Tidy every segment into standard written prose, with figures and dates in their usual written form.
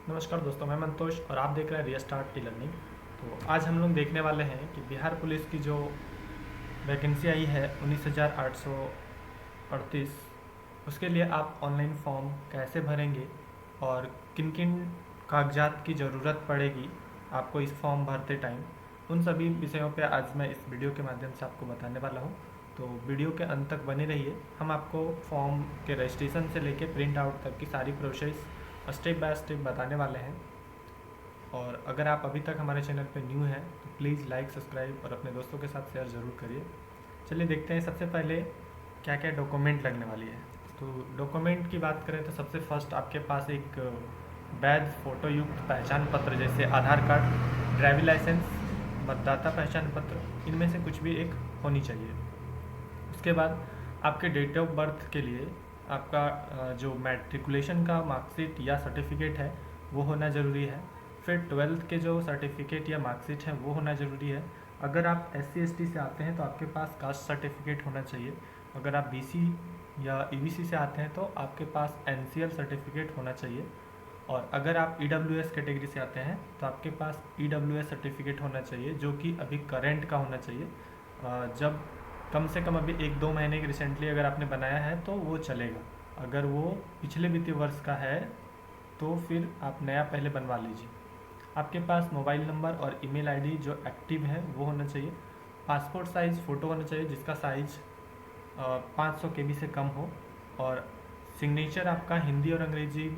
नमस्कार दोस्तों, मैं मंतोष और आप देख रहे हैं रीस्टार्ट टी लर्निंग। तो आज हम लोग देखने वाले हैं कि बिहार पुलिस की जो वैकेंसी आई है 19,838, उसके लिए आप ऑनलाइन फॉर्म कैसे भरेंगे और किन किन कागजात की ज़रूरत पड़ेगी आपको इस फॉर्म भरते टाइम, उन सभी विषयों पे आज मैं इस वीडियो के माध्यम से आपको बताने वाला हूँ। तो वीडियो के अंत तक बने रहिए। हम आपको फॉर्म के रजिस्ट्रेशन से लेके प्रिंट आउट तक की सारी प्रोसेस स्टेप बाय स्टेप बताने वाले हैं। और अगर आप अभी तक हमारे चैनल पर न्यू हैं तो प्लीज़ लाइक, सब्सक्राइब और अपने दोस्तों के साथ शेयर ज़रूर करिए। चलिए देखते हैं सबसे पहले क्या क्या डॉक्यूमेंट लगने वाली है। तो डॉक्यूमेंट की बात करें तो सबसे फर्स्ट आपके पास एक वैध फ़ोटो युक्त पहचान पत्र जैसे आधार कार्ड, ड्राइविंग लाइसेंस, मतदाता पहचान पत्र, इनमें से कुछ भी एक होनी चाहिए। उसके बाद आपके डेट ऑफ बर्थ के लिए आपका जो मैट्रिकुलेशन का मार्कशीट या सर्टिफिकेट है वो होना ज़रूरी है। फिर 12th के जो सर्टिफिकेट या मार्कशीट है वो होना ज़रूरी है। अगर आप SC/ST से आते हैं तो आपके पास कास्ट सर्टिफिकेट होना चाहिए। अगर आप BC या EBC से आते हैं तो आपके पास NCL सर्टिफिकेट होना चाहिए। और अगर आप EWS कैटेगरी से आते हैं तो आपके पास EWS सर्टिफिकेट होना चाहिए, जो कि अभी करेंट का होना चाहिए। जब कम से कम अभी 1-2 महीने की रिसेंटली अगर आपने बनाया है तो वो चलेगा। अगर वो पिछले वित्तीय वर्ष का है तो फिर आप नया पहले बनवा लीजिए। आपके पास मोबाइल नंबर और ईमेल आईडी जो एक्टिव है वो होना चाहिए। पासपोर्ट साइज़ फ़ोटो होना चाहिए जिसका साइज़ 500 KB से कम हो। और सिग्नेचर आपका हिंदी और अंग्रेजी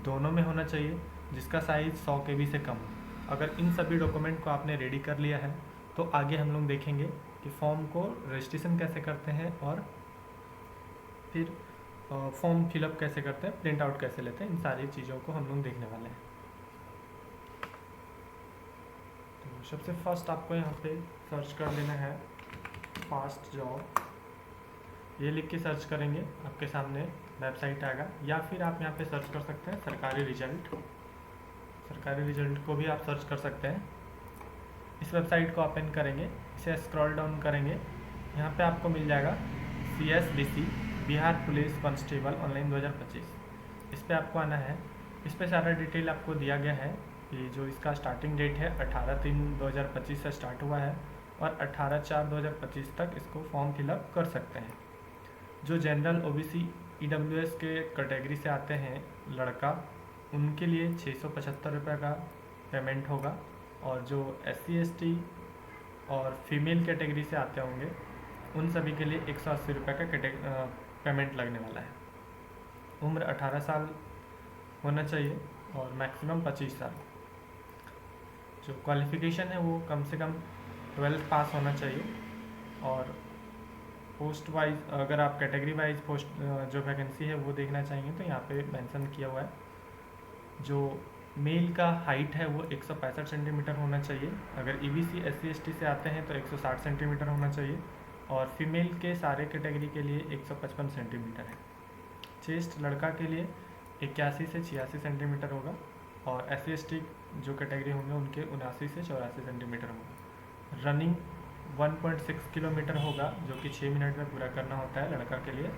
दोनों में होना चाहिए जिसका साइज़ 100 KB से कम हो। अगर इन सभी डॉक्यूमेंट को आपने रेडी कर लिया है तो आगे हम लोग देखेंगे कि फॉर्म को रजिस्ट्रेशन कैसे करते हैं और फिर फॉर्म फिलअप कैसे करते हैं, प्रिंट आउट कैसे लेते हैं, इन सारी चीज़ों को हम लोग देखने वाले हैं। तो सबसे फर्स्ट आपको यहाँ पे सर्च कर लेना है फास्ट जॉब। ये लिख के सर्च करेंगे आपके सामने वेबसाइट आएगा, या फिर आप यहाँ पे सर्च कर सकते हैं सरकारी रिजल्ट को भी आप सर्च कर सकते हैं। इस वेबसाइट को ओपन करेंगे, इसे स्क्रॉल डाउन करेंगे, यहाँ पे आपको मिल जाएगा CSDC Bihar police constable online 2025। इस पर आपको आना है। इस पर सारा डिटेल आपको दिया गया है कि जो इसका स्टार्टिंग डेट है 18/3/2025 से स्टार्ट हुआ है और 18/4/2025 तक इसको फॉर्म फिलअप कर सकते हैं। जो जनरल OBC EWS के कैटेगरी से आते हैं लड़का, उनके लिए 675 रुपये का पेमेंट होगा। और जो SC/ST और फीमेल कैटेगरी से आते होंगे उन सभी के लिए 180 रुपये का पेमेंट लगने वाला है। उम्र 18 साल होना चाहिए और मैक्सिमम 25 साल। जो क्वालिफ़िकेशन है वो कम से कम 12th पास होना चाहिए। और पोस्ट वाइज अगर आप कैटेगरी वाइज पोस्ट जो वैकेंसी है वो देखना चाहेंगे तो यहाँ पे मेंशन किया हुआ है। जो मेल का हाइट है वो 165 सेंटीमीटर होना चाहिए। अगर EBC SC/ST से आते हैं तो 160 सेंटीमीटर होना चाहिए। और फीमेल के सारे कैटेगरी के लिए 155 सेंटीमीटर है। चेस्ट लड़का के लिए 81 से 86 सेंटीमीटर होगा और SC/ST जो कैटेगरी होंगे उनके 79 से 84 सेंटीमीटर होगा। रनिंग 1.6 किलोमीटर होगा जो कि 6 मिनट में पूरा करना होता है लड़का के लिए,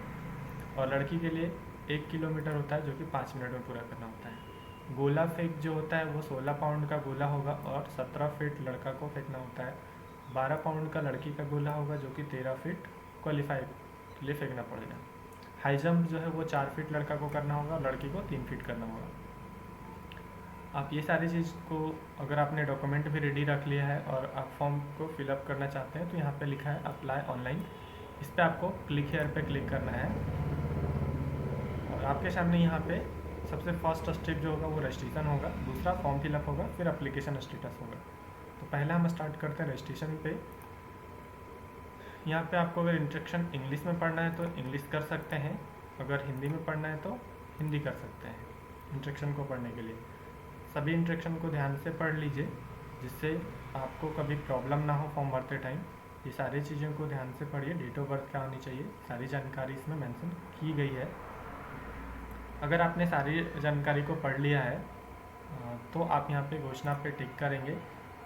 और लड़की के लिए 1 किलोमीटर होता है जो कि 5 मिनट में पूरा करना होता है। गोला फेंक जो होता है वो 16 पाउंड का गोला होगा और 17 फीट लड़का को फेंकना होता है। 12 पाउंड का लड़की का गोला होगा जो कि 13 फीट क्वालिफाई के लिए फेंकना पड़ेगा। हाई जंप जो है वो 4 फीट लड़का को करना होगा और लड़की को 3 फीट करना होगा। आप ये सारी चीज़ को अगर आपने डॉक्यूमेंट भी रेडी रख लिया है और आप फॉर्म को फिलअप करना चाहते हैं तो यहाँ पे लिखा है अप्लाई ऑनलाइन। इस पर आपको क्लिक हेयर पे क्लिक करना है और आपके सामने यहाँ पे सबसे फर्स्ट स्टेप जो होगा वो रजिस्ट्रेशन होगा, दूसरा फॉर्म फिलअप होगा, फिर एप्लीकेशन स्टेटस होगा। तो पहले हम स्टार्ट करते हैं रजिस्ट्रेशन पे। यहाँ पे आपको अगर इंस्ट्रक्शन इंग्लिश में पढ़ना है तो इंग्लिश कर सकते हैं, अगर हिंदी में पढ़ना है तो हिंदी कर सकते हैं। इंस्ट्रक्शन को पढ़ने के लिए सभी इंस्ट्रक्शन को ध्यान से पढ़ लीजिए जिससे आपको कभी प्रॉब्लम ना हो फॉर्म भरते टाइम। ये सारी चीज़ों को ध्यान से पढ़िए। डेट ऑफ बर्थ क्या होनी चाहिए, सारी जानकारी इसमें मेंशन की गई है। अगर आपने सारी जानकारी को पढ़ लिया है तो आप यहाँ पे घोषणा पे टिक करेंगे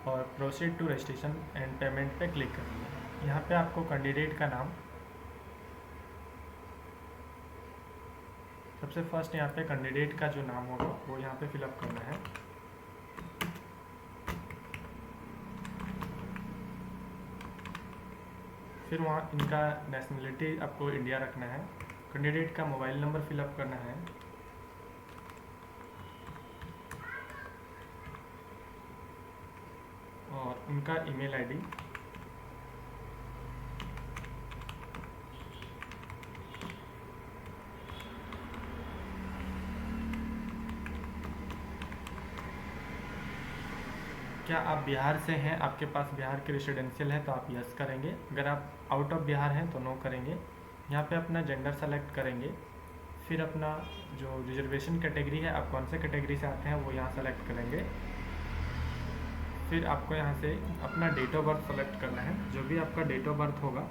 और proceed to registration and payment पे क्लिक करेंगे। यहाँ पे आपको कैंडिडेट का नाम, सबसे फर्स्ट यहाँ पे कैंडिडेट का जो नाम होगा वो यहाँ पे फिलअप करना है। फिर वहाँ इनका नेशनलिटी आपको इंडिया रखना है। कैंडिडेट का मोबाइल नंबर फिलअप करना है। और उनका ईमेल आईडी। क्या आप बिहार से हैं, आपके पास बिहार के रेसिडेंशियल है तो आप यस करेंगे। अगर आप आउट ऑफ बिहार हैं तो नो करेंगे। यहाँ पे अपना जेंडर सेलेक्ट करेंगे। फिर अपना जो रिजर्वेशन कैटेगरी है, आप कौन से कैटेगरी से आते हैं वो यहाँ सेलेक्ट करेंगे। फिर आपको यहाँ से अपना डेट ऑफ बर्थ सेलेक्ट करना है। जो भी आपका डेट ऑफ बर्थ होगा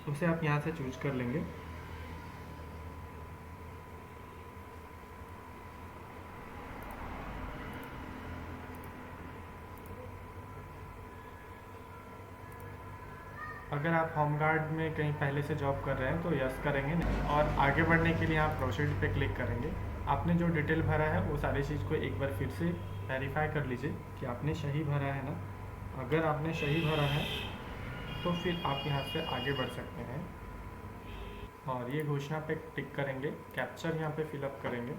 उसे आप यहाँ से चूज कर लेंगे। अगर आप होम गार्ड में कहीं पहले से जॉब कर रहे हैं तो यस करेंगे। और आगे बढ़ने के लिए आप प्रोसीड पे क्लिक करेंगे। आपने जो डिटेल भरा है वो सारी चीज़ को एक बार फिर से वेरीफाई कर लीजिए कि आपने सही भरा है ना। अगर आपने सही भरा है तो फिर आप यहाँ से आगे बढ़ सकते हैं। और ये घोषणा पे टिक करेंगे, कैप्चर यहाँ पे फिलअप करेंगे।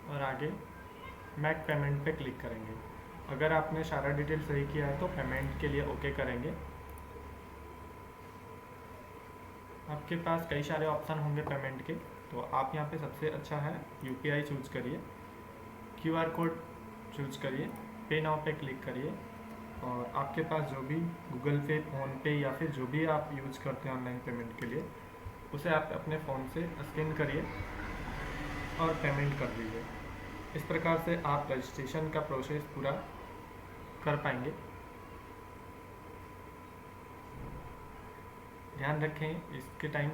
और आगे मैक पेमेंट पे क्लिक करेंगे। अगर आपने सारा डिटेल सही किया है तो पेमेंट के लिए ओके करेंगे। आपके पास कई सारे ऑप्शन होंगे पेमेंट के, तो आप यहाँ पे सबसे अच्छा है यूपीआई चूज करिए, क्यूआर कोड चूज करिए, पे नाउ पे क्लिक करिए। और आपके पास जो भी गूगल पे, फ़ोनपे या फिर जो भी आप यूज़ करते हैं ऑनलाइन पेमेंट के लिए, उसे आप अपने फ़ोन से स्कैन करिए और पेमेंट कर दीजिए। इस प्रकार से आप रजिस्ट्रेशन का प्रोसेस पूरा कर पाएंगे। ध्यान रखें इसके टाइम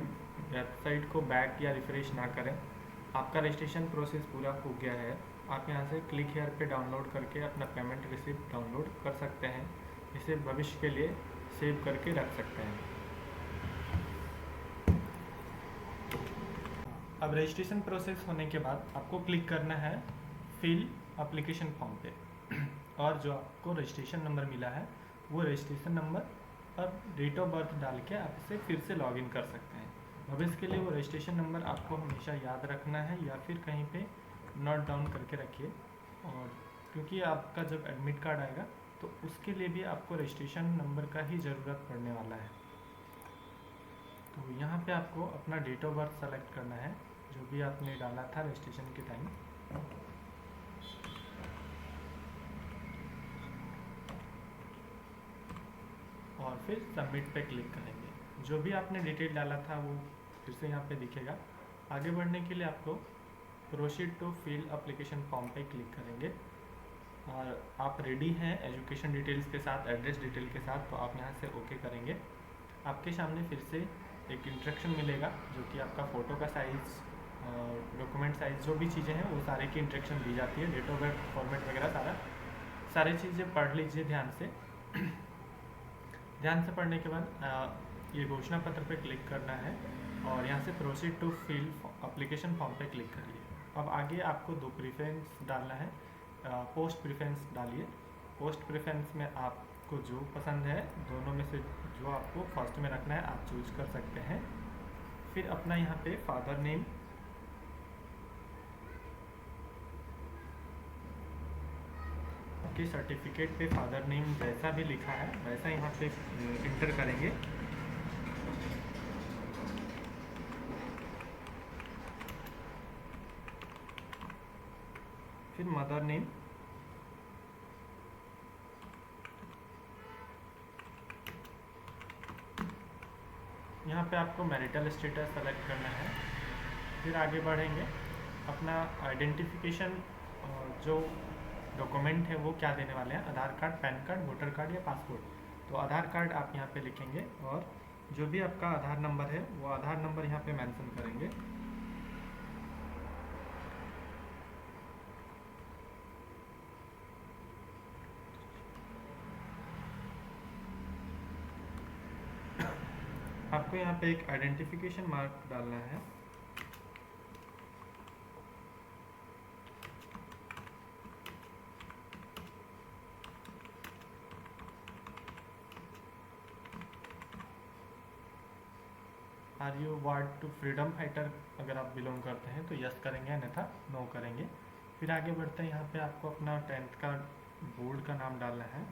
वेबसाइट को बैक या रिफ्रेश ना करें। आपका रजिस्ट्रेशन प्रोसेस पूरा हो गया है। आप यहाँ से क्लिक हेयर पे डाउनलोड करके अपना पेमेंट रिसिप्ट डाउनलोड कर सकते हैं। इसे भविष्य के लिए सेव करके रख सकते हैं। अब रजिस्ट्रेशन प्रोसेस होने के बाद आपको क्लिक करना है फिल एप्लीकेशन फॉर्म पे। और जो आपको रजिस्ट्रेशन नंबर मिला है वो रजिस्ट्रेशन नंबर और डेट ऑफ बर्थ डाल के आप इसे फिर से लॉगिन कर सकते हैं। भविष्य के लिए वो रजिस्ट्रेशन नंबर आपको हमेशा याद रखना है या फिर कहीं पे नोट डाउन करके रखिए। और क्योंकि आपका जब एडमिट कार्ड आएगा तो उसके लिए भी आपको रजिस्ट्रेशन नंबर का ही ज़रूरत पड़ने वाला है। तो यहाँ पे आपको अपना डेट ऑफ बर्थ सेलेक्ट करना है जो भी आपने डाला था रजिस्ट्रेशन के टाइम। और फिर सबमिट पे क्लिक करेंगे। जो भी आपने डिटेल डाला था वो फिर से यहाँ पे दिखेगा। आगे बढ़ने के लिए आपको proceed to fill application form पे क्लिक करेंगे। और आप रेडी हैं एजुकेशन डिटेल्स के साथ, एड्रेस डिटेल के साथ, तो आप यहाँ से ओके करेंगे। आपके सामने फिर से एक इंस्ट्रक्शन मिलेगा जो कि आपका फ़ोटो का साइज़, डॉक्यूमेंट साइज़, जो भी चीज़ें हैं वो सारे की इंस्ट्रक्शन दी जाती है। डेट ऑफ बर्थ, फॉर्मेट वगैरह सारी चीज़ें पढ़ लीजिए ध्यान से। ध्यान से पढ़ने के बाद ये घोषणा पत्र पे क्लिक करना है और यहाँ से proceed to fill application form पे क्लिक करिए। अब आगे आपको दो प्रेफरेंस डालना है। पोस्ट प्रेफरेंस डालिए। पोस्ट प्रेफरेंस में आपको जो पसंद है दोनों में से जो आपको फर्स्ट में रखना है आप चूज कर सकते हैं। फिर अपना यहाँ पे फादर नेम, आपके सर्टिफिकेट पे फादर नेम जैसा भी लिखा है वैसा यहाँ पे इंटर करेंगे। फिर मदर नेम, यहाँ पे आपको मैरिटल स्टेटस सेलेक्ट करना है। फिर आगे बढ़ेंगे, अपना आइडेंटिफिकेशन जो डॉक्यूमेंट है वो क्या देने वाले हैं, Aadhaar card, PAN card, voter card या पासपोर्ट। तो आधार कार्ड आप यहाँ पे लिखेंगे और जो भी आपका आधार नंबर है वो आधार नंबर यहाँ पे मेंशन करेंगे। आपको यहाँ पे एक आइडेंटिफिकेशन मार्क डालना है। Are you ward to freedom fighter अगर आप बिलोंग करते हैं तो यस करेंगे, अन्यथा नो करेंगे। फिर आगे बढ़ते हैं, यहाँ पे आपको अपना 10th का बोर्ड का नाम डालना है।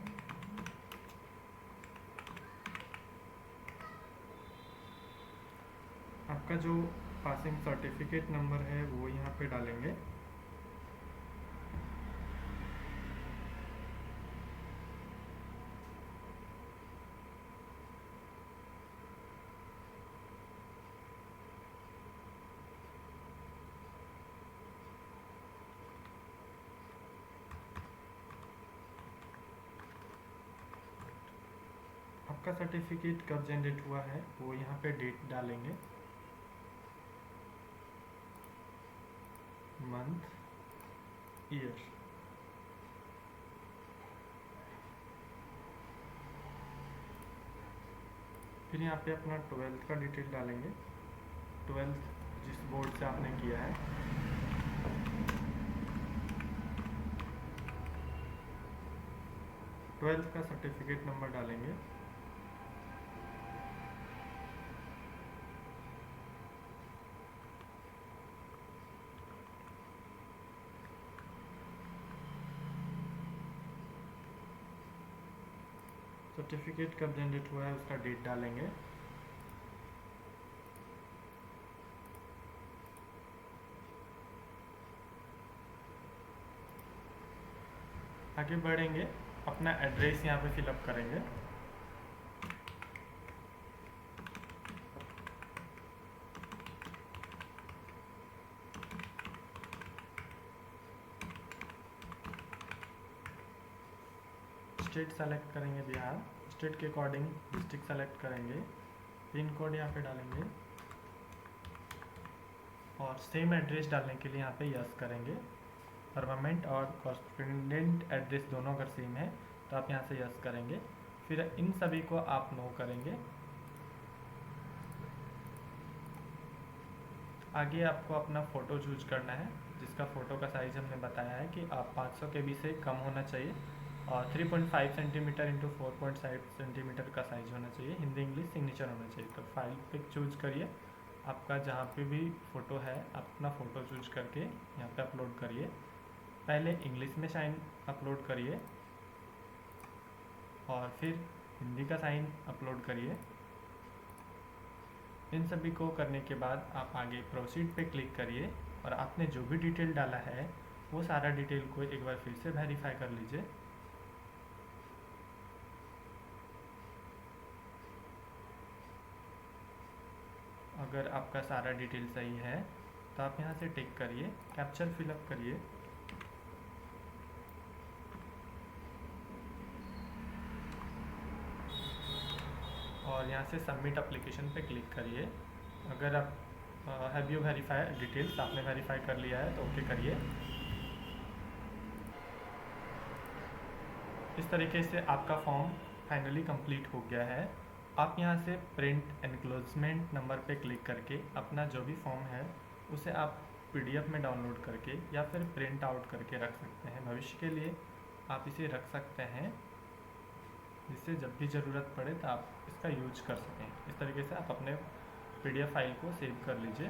आपका जो पासिंग सर्टिफिकेट नंबर है वो यहाँ पे डालेंगे। आपका सर्टिफिकेट कब जनरेट हुआ है वो यहाँ पे डेट डालेंगे, मंथ, ईयर। फिर यहाँ पे अपना 12th का डिटेल डालेंगे, 12th जिस बोर्ड से आपने किया है। ट्वेल्थ का सर्टिफिकेट नंबर डालेंगे। सर्टिफिकेट कब जनरेट हुआ है उसका डेट डालेंगे। आगे बढ़ेंगे, अपना एड्रेस यहाँ पे फिलअप करेंगे। स्टेट सेलेक्ट करेंगे बिहार, स्टेट के अकॉर्डिंग डिस्ट्रिक्ट सेलेक्ट करेंगे, पिन कोड यहाँ पे डालेंगे और सेम एड्रेस डालने के लिए यहाँ पे यस करेंगे। परमानेंट और कॉरेस्पोंडेंट एड्रेस दोनों अगर सेम है तो आप यहाँ से यस करेंगे। फिर इन सभी को आप नो करेंगे। आगे आपको अपना फ़ोटो चूज करना है, जिसका फ़ोटो का साइज़ हमने बताया है कि आप 500 KB से कम होना चाहिए और 3.5 सेंटीमीटर इंटू 4.5 सेंटीमीटर का साइज होना चाहिए। हिंदी इंग्लिश सिग्नेचर होना चाहिए। तो फाइल पिक चूज करिए, आपका जहाँ पे भी फ़ोटो है आप अपना फ़ोटो चूज करके यहाँ पे अपलोड करिए। पहले इंग्लिश में साइन अपलोड करिए और फिर हिंदी का साइन अपलोड करिए। इन सभी को करने के बाद आप आगे प्रोसीड पे क्लिक करिए और आपने जो भी डिटेल डाला है वो सारा डिटेल को एक बार फिर से वेरीफाई कर लीजिए। अगर आपका सारा डिटेल सही है तो आप यहाँ से टिक करिए, कैप्चर फिलअप करिए और यहाँ से सबमिट एप्लीकेशन पे क्लिक करिए। अगर आप हैव यू वेरीफाई डिटेल्स आपने वेरीफाई कर लिया है तो ओके करिए। इस तरीके से आपका फॉर्म फाइनली कंप्लीट हो गया है। आप यहाँ से प्रिंट एनक्लोजमेंट नंबर पे क्लिक करके अपना जो भी फॉर्म है उसे आप PDF में डाउनलोड करके या फिर प्रिंट आउट करके रख सकते हैं। भविष्य के लिए आप इसे रख सकते हैं, जिससे जब भी ज़रूरत पड़े तो आप इसका यूज कर सकें। इस तरीके से आप अपने PDF फाइल को सेव कर लीजिए।